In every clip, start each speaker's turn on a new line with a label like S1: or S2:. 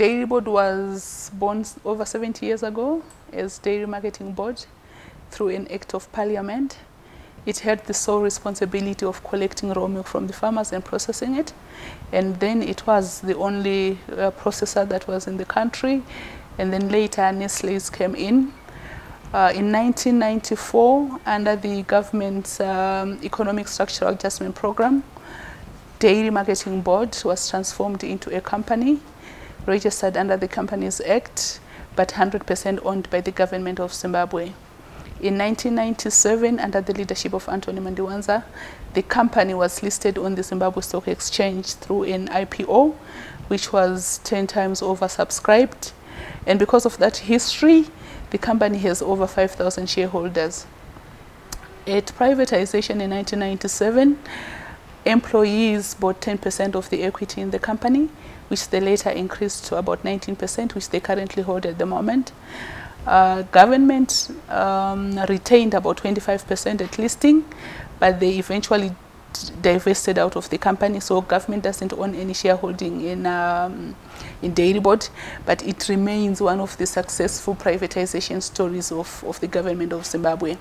S1: Dairibord was born over 70 years ago as Dairy Marketing Board through an Act of Parliament. It had the sole responsibility of collecting raw milk from the farmers and processing it. And then it was the only processor that was in the country. And then later Nestle's came in. In 1994, under the government's Economic Structural Adjustment Program, Dairy Marketing Board was transformed into a company, registered under the Companies Act, but 100% owned by the government of Zimbabwe. In 1997, under the leadership of Anthony Mandiwanza, the company was listed on the Zimbabwe Stock Exchange through an IPO, which was 10 times oversubscribed. And because of that history, the company has over 5,000 shareholders. At privatization in 1997, employees bought 10% of the equity in the company, which they later increased to about 19%, which they currently hold at the moment. Government retained about 25% at listing, but they eventually divested out of the company, so government doesn't own any shareholding in Dairibord, but it remains one of the successful privatization stories of the government of Zimbabwe.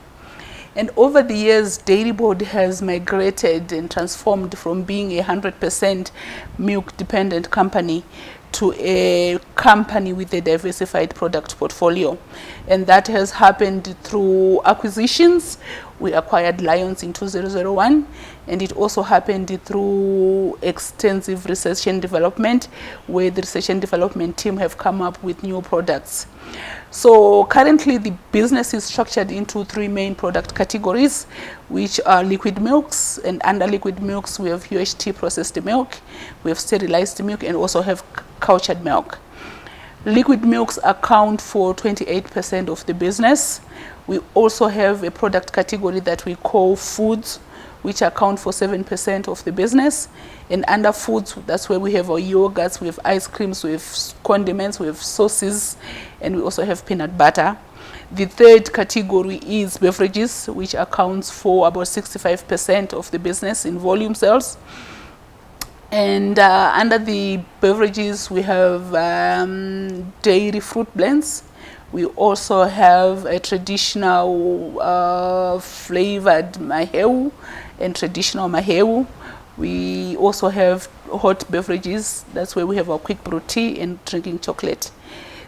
S1: And over the years, Dairibord has migrated and transformed from being a 100% milk-dependent company to a company with a diversified product portfolio. And that has happened through acquisitions. We acquired Lyons in 2001, and it also happened through extensive research and development, where the research and development team have come up with new products. So currently the business is structured into 3 main product categories, which are liquid milks, and under liquid milks we have UHT processed milk, we have sterilized milk, and also have cultured milk. Liquid milks account for 28% of the business. We also have a product category that we call foods, which account for 7% of the business. And under foods, that's where we have our yogurts, we have ice creams, we have condiments, we have sauces, and we also have peanut butter. The third category is beverages, which accounts for about 65% of the business in volume sales. And under the beverages, we have dairy fruit blends. We also have a traditional flavored maheu and traditional maheu. We also have hot beverages. That's where we have our quick brew tea and drinking chocolate.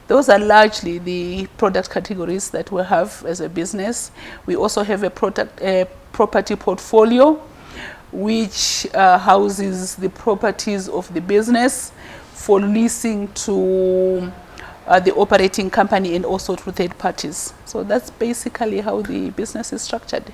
S1: Those are largely the product categories that we have as a business. We also have a property portfolio, which houses the properties of the business for leasing to the operating company and also to third parties. So that's basically how the business is structured.